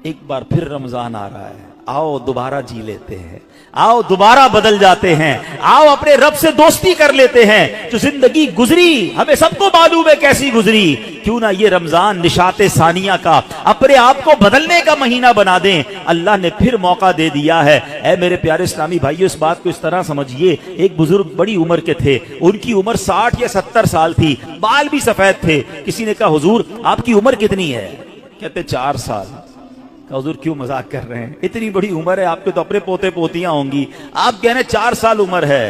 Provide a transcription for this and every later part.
एक बार फिर रमजान आ रहा है, आओ दोबारा जी लेते हैं, आओ दोबारा बदल जाते हैं, आओ अपने रब से दोस्ती कर लेते हैं। जो जिंदगी गुजरी हमें सबको मालूम है कैसी गुजरी, क्यों ना ये रमजान निशाते सानिया का अपने आप को बदलने का महीना बना दें। अल्लाह ने फिर मौका दे दिया है। ऐ मेरे प्यारे इस्लामी भाइयों, इस बात को इस तरह समझिए, एक बुजुर्ग बड़ी उम्र के थे, उनकी उम्र 60 या 70 साल थी, बाल भी सफेद थे। किसी ने कहा हुजूर आपकी उम्र कितनी है? कहते 4 साल। हुजूर क्यों मजाक कर रहे हैं, इतनी बड़ी उम्र है, आपके तो अपने पोते पोतियां होंगी, आप कह रहे हैं 4 साल उम्र है।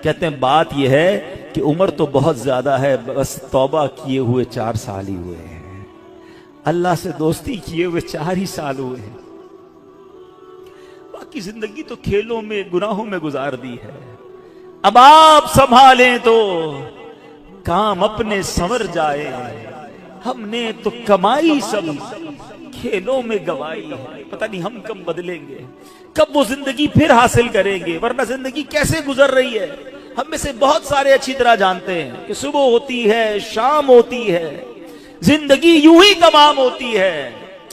कहते हैं बात यह है कि उम्र तो बहुत ज्यादा है, बस तौबा किए हुए 4 साल ही हुए हैं, अल्लाह से दोस्ती किए हुए 4 ही साल हुए हैं, बाकी जिंदगी तो खेलों में गुनाहों में गुजार दी है। अब आप संभालें तो काम अपने संवर जाए, हमने तो कमाई सब खेलों में गवाई है। पता नहीं हम कब बदलेंगे, कब वो जिंदगी फिर हासिल करेंगे, वरना जिंदगी कैसे गुजर रही है हम में से बहुत सारे अच्छी तरह जानते हैं कि सुबह होती है, शाम होती है, जिंदगी यूं ही तमाम होती है।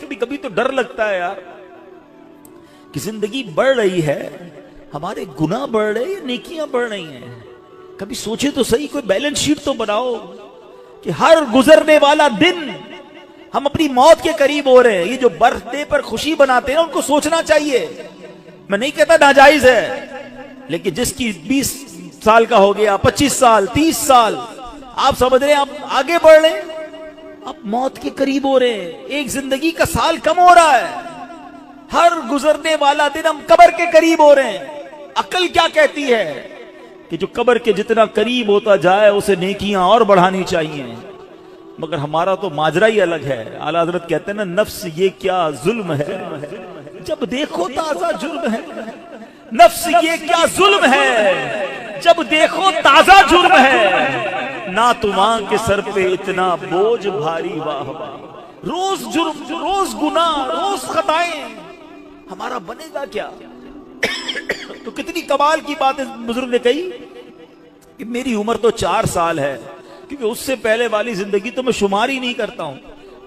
कभी कभी तो डर लगता है यार कि जिंदगी बढ़ रही है, हमारे गुनाह बढ़ रहे हैं, नेकियां बढ़ रही हैं। कभी सोचे तो सही, कोई बैलेंस शीट तो बनाओ कि हर गुजरने वाला दिन हम अपनी मौत के करीब हो रहे हैं। ये जो बर्थडे पर खुशी बनाते हैं उनको सोचना चाहिए। मैं नहीं कहता नाजायज है, लेकिन जिसकी 20 साल का हो गया, 25 साल, 30 साल, आप समझ रहे हैं आप आगे बढ़ रहे हैं, आप मौत के करीब हो रहे हैं, एक जिंदगी का साल कम हो रहा है, हर गुजरने वाला दिन हम कब्र के करीब हो रहे हैं। अकल क्या कहती है कि जो कब्र के जितना करीब होता जाए उसे नेकियां और बढ़ानी चाहिए, मगर हमारा तो माजरा ही अलग है। आला हज़रत कहते हैं ना, नफ्स ये क्या जुल्म है, जब देखो ताजा जुर्म है। नफ्स ये क्या जुल्म है, जब देखो ताजा जुर्म है। ना तुमां के सर पे इतना बोझ भारी, वाह वाह। रोज जुर्म, रोज गुनाह, रोज खताएं, हमारा बनेगा क्या? तो कितनी कमाल की बात इस बुजुर्ग ने कही कि मेरी उम्र तो 4 साल है, क्योंकि उससे पहले वाली जिंदगी तो मैं शुमार ही नहीं करता हूं।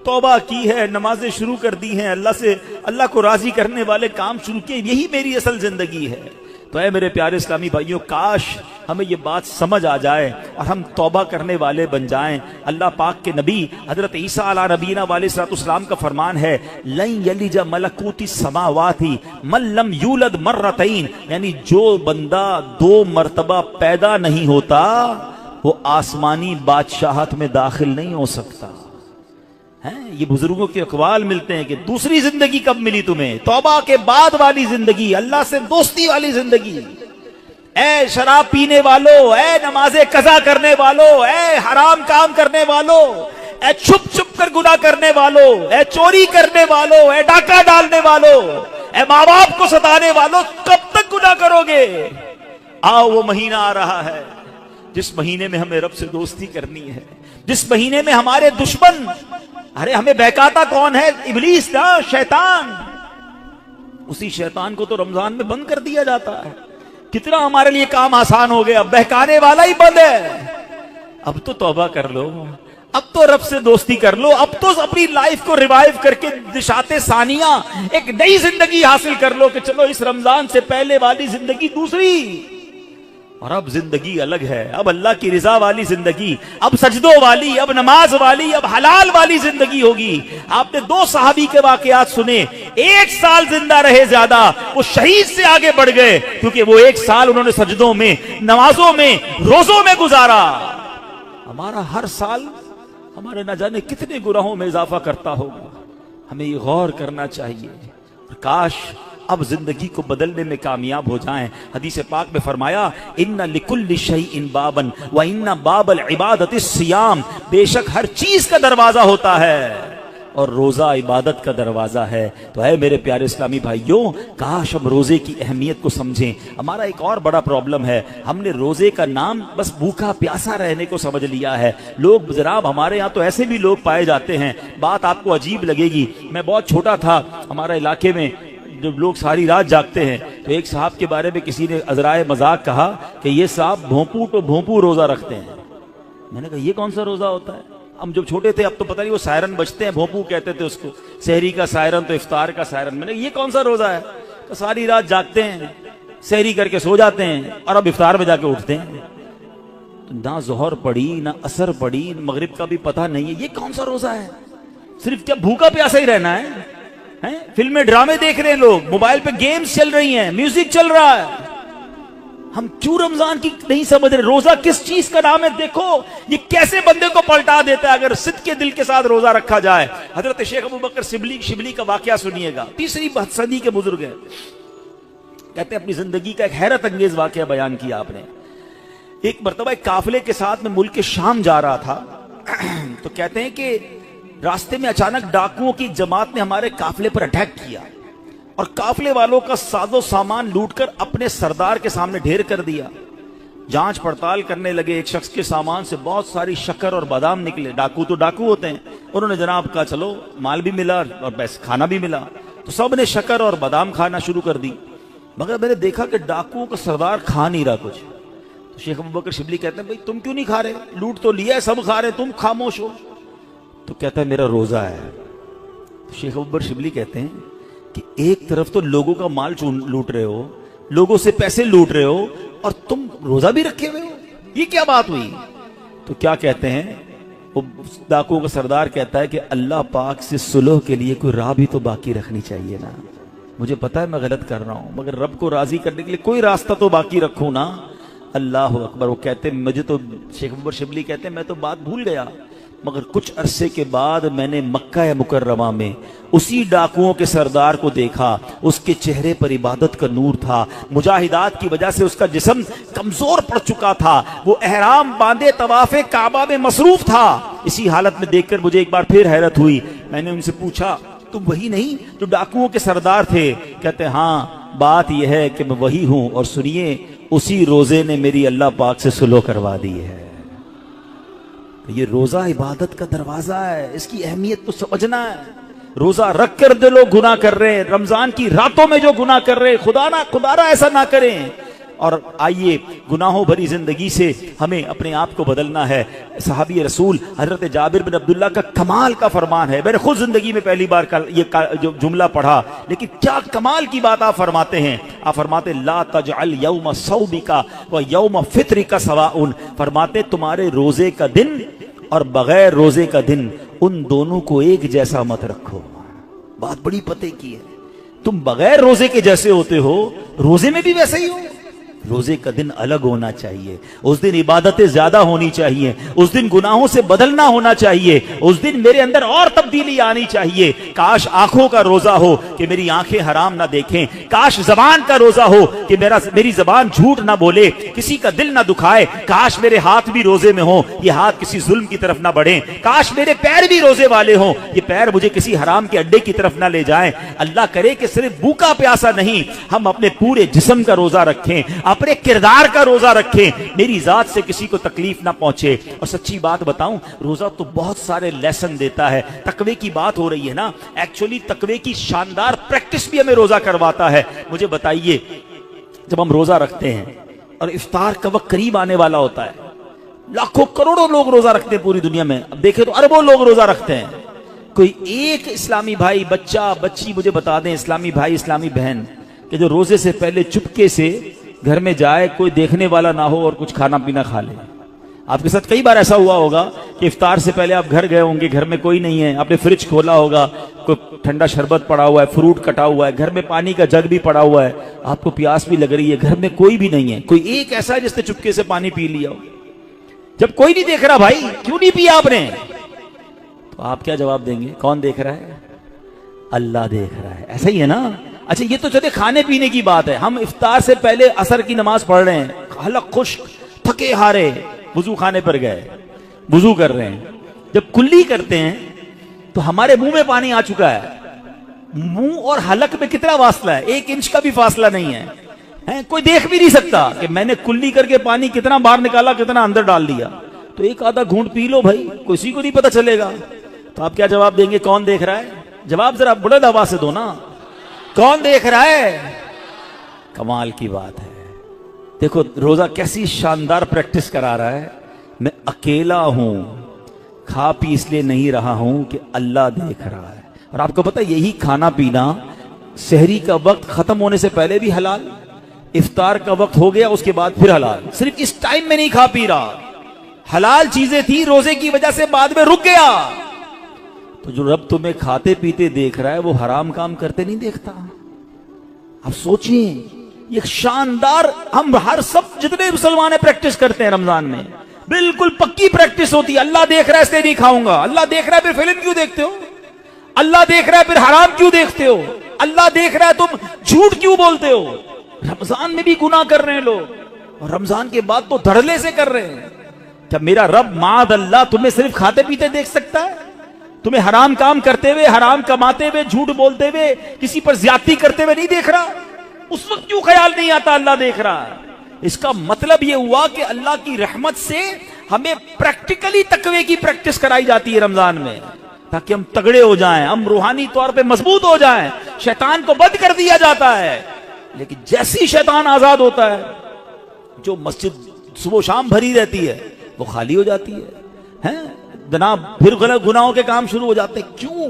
तौबा की है, नमाजें शुरू कर दी हैं, अल्लाह को राजी करने वाले काम शुरू किए, यही मेरी असल जिंदगी है। तो है मेरे प्यारे इस्लामी भाइयों, काश हमें ये बात समझ आ जाए और हम तौबा करने वाले बन जाएं। अल्लाह पाक के नबी हजरत ईसा अला नबीना वालेहिस्सलाम का फरमान है, लन यलिजा मलकूती समावाती मन लम यूलद मर्रतैन, यानी जो बंदा 2 मर्तबा पैदा नहीं होता वो आसमानी बादशाहत में दाखिल नहीं हो सकता है। ये बुजुर्गों के अक़वाल मिलते हैं कि दूसरी जिंदगी कब मिली तुम्हें? तौबा के बाद वाली जिंदगी, अल्लाह से दोस्ती वाली जिंदगी। ऐ शराब पीने वालों, ऐ नमाज़े कज़ा करने वालों, ऐ हराम काम करने वालों, ऐ छुप छुप कर गुनाह करने वालों, ऐ चोरी करने वालों, ऐ डाका डालने वालों, ऐ माँ बाप को सताने वालों, कब तक गुनाह करोगे? आओ वो महीना आ रहा है जिस महीने में हमें रब से दोस्ती करनी है, जिस महीने में हमारे दुश्मन, अरे हमें बहकाता कौन है? इब्लीस ना, शैतान। उसी शैतान को तो रमजान में बंद कर दिया जाता है। कितना हमारे लिए काम आसान हो गया, बहकाने वाला ही बंद है। अब तो तौबा कर लो, अब तो रब से दोस्ती कर लो, अब तो अपनी लाइफ को रिवाइव करके दिशाते सानिया एक नई जिंदगी हासिल कर लो कि चलो इस रमजान से पहले वाली जिंदगी दूसरी, और अब जिंदगी अलग है। अब अल्लाह की रिजा वाली जिंदगी, अब सजदों वाली, अब नमाज वाली, अब हलाल वाली जिंदगी होगी। आपने 2 सहाबी के वाकयात सुने, 1 साल जिंदा रहे ज्यादा, वो शहीद से आगे बढ़ गए, क्योंकि वो 1 साल उन्होंने सजदों में, नमाजों में, रोजों में गुजारा। हमारा हर साल हमारे न जाने कितने गुनाहों में इजाफा करता होगा, हमें ये गौर करना चाहिए। काश अब जिंदगी को बदलने में कामयाब हो जाएं। हदीस पाक में फरमाया, इन्ना लिकुल्लि शैइन बाबन व इन्ना बाबल इबादतिस सियाम, बेशक हर चीज का दरवाजा होता है और रोजा इबादत का दरवाजा है। तो है मेरे प्यारे इस्लामी भाइयों, काश हम रोजे की अहमियत को समझें। हमारा एक और बड़ा प्रॉब्लम है, हमने रोजे का नाम बस भूखा प्यासा रहने को समझ लिया है। लोग जनाब, हमारे यहाँ तो ऐसे भी लोग पाए जाते हैं, बात आपको अजीब लगेगी। मैं बहुत छोटा था, हमारे इलाके में जब लोग सारी रात जागते हैं, तो एक साहब के बारे में किसी ने अजराए मजाक कहा कि ये साहब भोंपू तो भोंपू रोजा रखते हैं। मैंने कहा ये कौन सा रोजा होता है? हम जब छोटे थे, अब तो पता नहीं वो सायरन बजते हैं, भोंपू कहते थे उसको, सहरी का सायरन तो इफ्तार का सायरन। मैंने ये कौन सा रोजा है? तो सारी रात जागते हैं, सहरी करके सो जाते हैं और अब इफ्तार में जाके उठते हैं। तो ना जोहर पड़ी ना असर पड़ी, मगरिब का भी पता नहीं है, ये कौन सा रोजा है? सिर्फ क्या भूखा प्यासा ही रहना है? फिल्में ड्रामे देख रहे हैं लोग, मोबाइल पे गेम्स चल रही हैं, म्यूजिक चल रहा है। हम क्यों रमजान की नहीं समझ रहे? रोजा किस चीज का नाम है? देखो ये कैसे बंदे को पलटा देता है अगर सिद्ध के दिल के साथ रोजा रखा जाए। हजरत शेख अबू बकर शिबली का वाकया सुनिएगा, 3री सदी के बुजुर्ग हैं। कहते हैं अपनी जिंदगी का एक हैरत अंगेज वाकया बयान किया आपने। एक मरतबा एक काफिले के साथ में मुल्क के शाम जा रहा था तो कहते हैं कि रास्ते में अचानक डाकुओं की जमात ने हमारे काफिले पर अटैक किया और काफिले वालों का साजो सामान लूटकर अपने सरदार के सामने ढेर कर दिया। जांच पड़ताल करने लगे, एक शख्स के सामान से बहुत सारी शक्कर और बादाम निकले। डाकू तो डाकू होते हैं। उन्होंने जनाब कहा चलो माल भी मिला और पैसे खाना भी मिला, तो सब ने शक्कर और बादाम खाना शुरू कर दी। मगर मैंने देखा कि डाकुओं का सरदार खा नहीं रहा कुछ। तो शेख अबू बकर शिबली कहते हैं भाई तुम क्यों नहीं खा रहे? लूट तो लिया है, सब खा रहे, तुम खामोश हो। तो कहता है मेरा रोजा है। तो शेख अबू बकर शिबली कहते हैं कि एक तरफ तो लोगों का माल लूट रहे हो, लोगों से पैसे लूट रहे हो और तुम रोजा भी रखे हुए हो, ये क्या बात हुई? तो क्या कहते हैं वो डाकुओं का सरदार कहता है कि अल्लाह पाक से सुलह के लिए कोई राह भी तो बाकी रखनी चाहिए ना। मुझे पता है मैं गलत कर रहा हूं, मगर रब को राजी करने के लिए कोई रास्ता तो बाकी रखूं ना। अल्लाह अकबर। वो कहते मुझे तो, शेख अबू बकर शिबली कहते हैं मैं तो बात भूल गया, मगर कुछ अरसे के बाद मैंने मक्का मुकर्रमा में उसी डाकुओं के सरदार को देखा। उसके चेहरे पर इबादत का नूर था, मुजाहिदात की वजह से उसका जिस्म कमजोर पड़ चुका था, वो एहराम बांधे तवाफे काबा में मसरूफ था। इसी हालत में देखकर मुझे एक बार फिर हैरत हुई। मैंने उनसे पूछा तुम वही नहीं जो डाकुओं के सरदार थे? कहते हाँ बात यह है कि मैं वही हूं, और सुनिए उसी रोजे ने मेरी अल्लाह पाक से सुलह करवा दी है। ये रोजा इबादत का दरवाजा है, इसकी अहमियत तो समझना है। रोजा रख कर जो लोग गुनाह कर रहे हैं, रमजान की रातों में जो गुनाह कर रहे हैं, खुदारा ऐसा ना करें। और आइए गुनाहों भरी जिंदगी से हमें अपने आप को बदलना है। सहाबी रसूल हजरत जाबिर बिन अब्दुल्ला का कमाल का फरमान है। मैंने खुद जिंदगी में पहली बार जो जुमला पढ़ा, लेकिन क्या कमाल की बात आप फरमाते हैं। आप फरमाते ला तजअल यौम सौबिका व यौम फित्रिका सवाउन। फरमाते तुम्हारे रोजे का दिन और बगैर रोजे का दिन, उन दोनों को एक जैसा मत रखो। बात बड़ी पते की है। तुम बगैर रोजे के जैसे होते हो, रोजे में भी वैसे ही हो। रोजे का दिन अलग होना चाहिए, उस दिन इबादतें ज्यादा होनी चाहिए, उस दिन गुनाहों से बदलना होना चाहिए, उस दिन मेरे अंदर और तब्दीली आनी चाहिए। काश आंखों का रोजा हो कि मेरी आंखें हराम ना देखें, काश जबान का रोजा हो कि मेरी जबान झूठ ना बोले, किसी का दिल ना दुखाए। काश मेरे हाथ भी रोजे में हो, ये हाथ किसी जुल्म की तरफ ना बढ़े। काश मेरे पैर भी रोजे वाले हों, ये पैर मुझे किसी हराम के अड्डे की तरफ ना ले जाएं। अल्लाह करे कि सिर्फ भूखा प्यासा नहीं, हम अपने पूरे जिस्म का रोजा रखें, अपने किरदार का रोजा रखें, मेरी जात से किसी को तकलीफ ना पहुंचे। और सच्ची बात बताऊं, रोजा तो बहुत सारे लेसन देता है। तकवे की बात हो रही है ना, एक्चुअली तकवे की शानदार प्रैक्टिस भी हमें रोजा करवाता है। मुझे बताइए, जब हम रोजा रखते हैं और इफ्तार का वक्त करीब आने वाला होता है, लाखों करोड़ों लोग रोजा रखते हैं पूरी दुनिया में, अब देखें तो अरबों लोग रोजा रखते हैं। कोई एक इस्लामी भाई, बच्चा बच्ची मुझे बता दें, इस्लामी भाई इस्लामी बहन, कि जो रोजे से पहले चुपके से घर में जाए, कोई देखने वाला ना हो और कुछ खाना पीना खा ले। आपके साथ कई बार ऐसा हुआ होगा कि इफ्तार से पहले आप घर गए होंगे, घर में कोई नहीं है, आपने फ्रिज खोला होगा, कोई ठंडा शरबत पड़ा हुआ है, फ्रूट कटा हुआ है, घर में पानी का जग भी पड़ा हुआ है, आपको प्यास भी लग रही है, घर में कोई भी नहीं है, कोई एक ऐसा है जिसने चुपके से पानी पी लिया हो। जब कोई नहीं देख रहा, भाई क्यों नहीं पिया आपने, तो आप क्या जवाब देंगे? कौन देख रहा है? अल्लाह देख रहा है। ऐसा ही है ना। अच्छा, ये तो चले खाने पीने की बात है। हम इफ्तार से पहले असर की नमाज पढ़ रहे हैं, हलक खुश्क, थके हारे, वुजू खाने पर गए, वुजू कर रहे हैं। जब कुल्ली करते हैं तो हमारे मुंह में पानी आ चुका है। मुंह और हलक में कितना फासला है? 1 इंच का भी फासला नहीं है। कोई देख भी नहीं सकता कि मैंने कुल्ली करके पानी कितना बाहर निकाला, कितना अंदर डाल दिया। तो एक आधा घूंट पी लो भाई, किसी को नहीं पता चलेगा। तो आप क्या जवाब देंगे? कौन देख रहा है? जवाब जरा बुलंद आवाज से दो ना, कौन देख रहा है? कमाल की बात है। देखो रोजा कैसी शानदार प्रैक्टिस करा रहा है। मैं अकेला हूं, खा पी इसलिए नहीं रहा हूं कि अल्लाह देख रहा है। और आपको पता है यही खाना पीना सहरी का वक्त खत्म होने से पहले भी हलाल, इफ्तार का वक्त हो गया उसके बाद फिर हलाल, सिर्फ इस टाइम में नहीं खा पी रहा। हलाल चीजें थी, रोजे की वजह से बाद में रुक गया। तो जो रब तुम्हें खाते पीते देख रहा है वो हराम काम करते नहीं देखता। आप सोचिए, ये शानदार, हम हर सब जितने मुसलमान प्रैक्टिस करते हैं रमजान में, बिल्कुल पक्की प्रैक्टिस होती है। अल्लाह देख रहा है इसलिए नहीं खाऊंगा, अल्लाह देख रहा है फिर फिल्म क्यों देखते हो, अल्लाह देख रहा है फिर हराम क्यों देखते हो, अल्लाह देख रहा है तुम झूठ क्यों बोलते हो। रमजान में भी गुनाह कर रहे हैं लोग, और रमजान के बाद तो धड़ल्ले से कर रहे हैं। क्या मेरा रब माद अल्लाह तुम्हें सिर्फ खाते पीते देख सकता है? तुम्हें हराम काम करते हुए, हराम कमाते हुए, झूठ बोलते हुए, किसी पर ज्यादती करते हुए नहीं देख रहा? उस वक्त क्यों ख्याल नहीं आता अल्लाह देख रहा है? इसका मतलब यह हुआ कि अल्लाह की रहमत से हमें प्रैक्टिकली तकवे की प्रैक्टिस कराई जाती है रमजान में, ताकि हम तगड़े हो जाएं, हम रूहानी तौर पे मजबूत हो जाएं। शैतान को बंद कर दिया जाता है, लेकिन जैसी शैतान आजाद होता है, जो मस्जिद सुबह शाम भरी रहती है वो खाली हो जाती है जनाब, फिर गलत गुनाहों के काम शुरू हो जाते हैं। क्यों?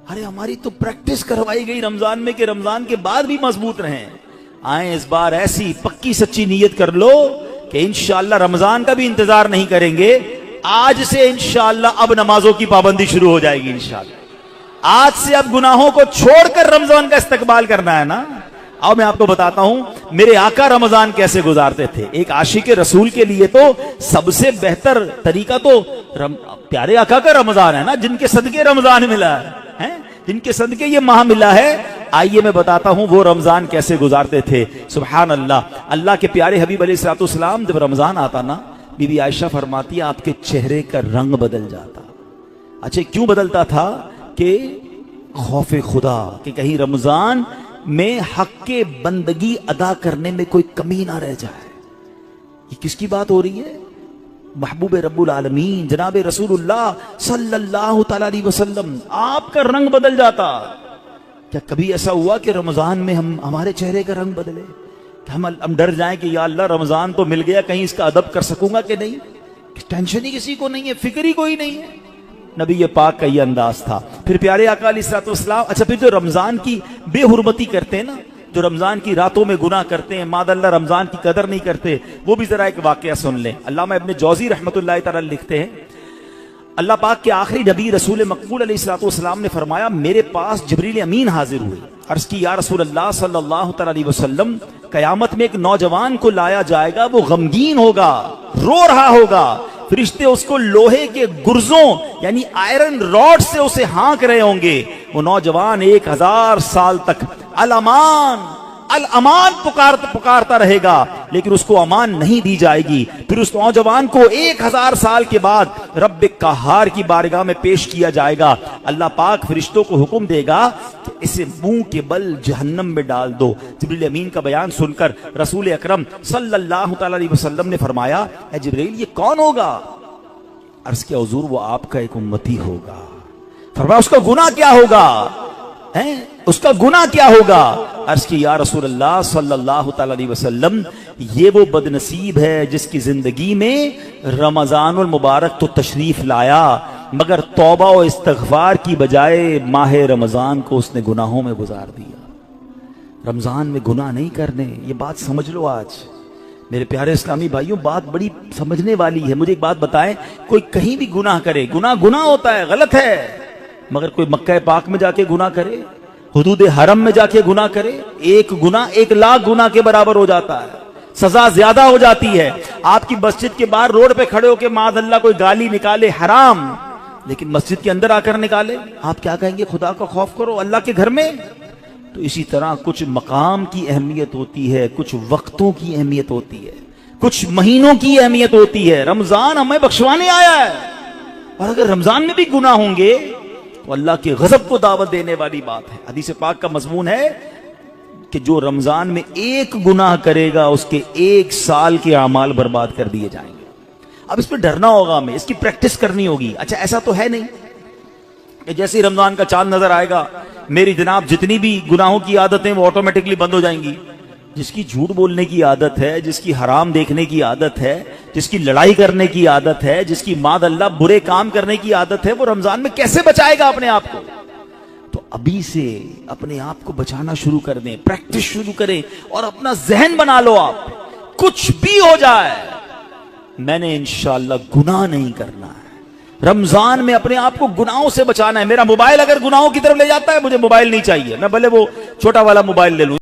अरे हमारी तो प्रैक्टिस करवाई गई रमजान में कि रमजान के बाद भी मजबूत रहें। आए इस बार ऐसी पक्की सच्ची नीयत कर लो कि इंशाअल्लाह रमजान का भी इंतजार नहीं करेंगे। आज से इंशाअल्लाह अब नमाजों की पाबंदी शुरू हो जाएगी। इंशाअल्लाह आज से अब गुनाहों को छोड़कर रमजान का इस्तकबाल करना है ना। अब मैं आपको बताता हूं मेरे आका रमजान कैसे गुजारते थे। एक आशिक रसूल के लिए तो सबसे बेहतर तरीका तो प्यारे आका का रमजान है ना, जिनके सदके रमजान मिला है, जिनके सदके ये माह मिला है। आइए मैं बताता हूं वो रमजान कैसे गुजारते थे। सुभान अल्लाह। अल्लाह के प्यारे हबीब अलैहिस्सलाम जब रमजान आता ना, बीबी आयशा फरमाती है आपके चेहरे का रंग बदल जाता। अच्छा क्यों बदलता था? कि खौफे खुदा कि कहीं रमजान में हक के बंदगी अदा करने में कोई कमी ना रह जाए। ये किसकी बात हो रही है? महबूब रब्बुल आलमीन जनाब रसूलुल्लाह सल्लल्लाहु तआला अलैहि वसल्लम, आपका रंग बदल जाता। क्या कभी ऐसा हुआ कि रमजान में हमारे चेहरे का रंग बदले, कि हम डर जाएं कि या अल्लाह रमजान तो मिल गया, कहीं इसका अदब कर सकूंगा कि नहीं? टेंशन ही किसी को नहीं है, फिक्र ही कोई नहीं है। नबी ये पाक का ये अंदाज था। फिर प्यारे आका अलैहिस्सलाम, अच्छा फिर जो रमजान की बेहुरमती करते हैं ना, जो रमजान की रातों में गुनाह करते हैं, मादल्ला रमजान की कदर नहीं करते, वो भी जरा एक वाकया सुन लें। अल्लामा इब्न जौजी रहमतुल्लाह तआला लिखते हैं, अल्लाह पाक के आखिरी नबी रसूल मकबूल अलैहिस्सलाम ने फरमाया मेरे पास जिब्रील अमीन हाजिर हुए। अर्ज की या रसूल अल्लाह सल्लल्लाहु तआला अलैहि वसल्लम, कयामत में एक नौजवान को लाया जाएगा, वो गमगीन होगा, रो रहा होगा। फरिश्ते उसको लोहे के गुर्जों यानी आयरन रॉड से उसे हाँक रहे होंगे। वो नौजवान 1000 साल तक अल अमान अल अमान पुकारता रहेगा, लेकिन उसको अमान नहीं दी जाएगी। फिर उस नौजवान को 1000 साल के बाद रब्बे कहार की बारगाह में पेश किया जाएगा। अल्लाह पाक फरिश्तों को हुक्म देगा कि इसे मुंह के बल जहन्नम में डाल दो। जिब्रील अमीन का बयान सुनकर रसूल अकरम सल्लल्लाहु तआला अलैहि वसल्लम ने फरमाया, ए जिब्रील ये कौन होगा? अर्ज किया हुजूर वो आपका एक उम्मती होगा। फरमाया उसका गुनाह क्या होगा? उसका गुनाह क्या होगा? अर्ज की या रसूल अल्लाह सल्लल्लाहु तआला अलैहि वसल्लम, ये वो बदनसीब है जिसकी जिंदगी में रमजानुल मुबारक तो तशरीफ लाया, मगर तौबा और इस्तगफार की बजाय माह रमजान को उसने गुनाहों में गुजार दिया। रमजान में गुनाह नहीं करने, ये बात समझ लो। आज मेरे प्यारे इस्लामी भाइयों, बात बड़ी समझने वाली है। मुझे एक बात बताएं, कोई कहीं भी गुनाह करे, गुनाह गुनाह होता है, गलत है, मगर कोई मक्का पाक में जाके गुनाह करे, हुदूद हरम में जाके गुनाह करे, एक गुनाह 1 लाख गुनाह के बराबर हो जाता है, सजा ज्यादा हो जाती है। आपकी मस्जिद के बाहर रोड पे खड़े होकर मादल्ला कोई गाली निकाले, हराम, लेकिन मस्जिद के अंदर आकर निकाले, आप क्या कहेंगे? खुदा का खौफ करो अल्लाह के घर में। तो इसी तरह कुछ मकाम की अहमियत होती है, कुछ वक्तों की अहमियत होती है, कुछ महीनों की अहमियत होती है। रमजान हमें बख्शवाने आया है, और अगर रमजान में भी गुनाह होंगे तो अल्लाह के गजब को दावत देने वाली बात है। हदीस पाक का मजमून है कि जो रमजान में एक गुनाह करेगा उसके 1 साल के अमाल बर्बाद कर दिए जाएंगे। अब इस पर डरना होगा, हमें इसकी प्रैक्टिस करनी होगी। अच्छा ऐसा तो है नहीं कि जैसे ही रमजान का चांद नजर आएगा मेरी जनाब जितनी भी गुनाहों की आदतें वो ऑटोमेटिकली बंद हो जाएंगी। जिसकी झूठ बोलने की आदत है, जिसकी हराम देखने की आदत है, जिसकी लड़ाई करने की आदत है, जिसकी मादअल्लाह बुरे काम करने की आदत है, वो रमजान में कैसे बचाएगा अपने आप को? तो अभी से अपने आप को बचाना शुरू कर दें, प्रैक्टिस शुरू करें और अपना जहन बना लो आप, कुछ भी हो जाए मैंने इंशाअल्लाह गुनाह नहीं करना है। रमजान में अपने आप को गुनाहों से बचाना है। मेरा मोबाइल अगर गुनाहों की तरफ ले जाता है, मुझे मोबाइल नहीं चाहिए, मैं भले वो छोटा वाला मोबाइल ले लूं।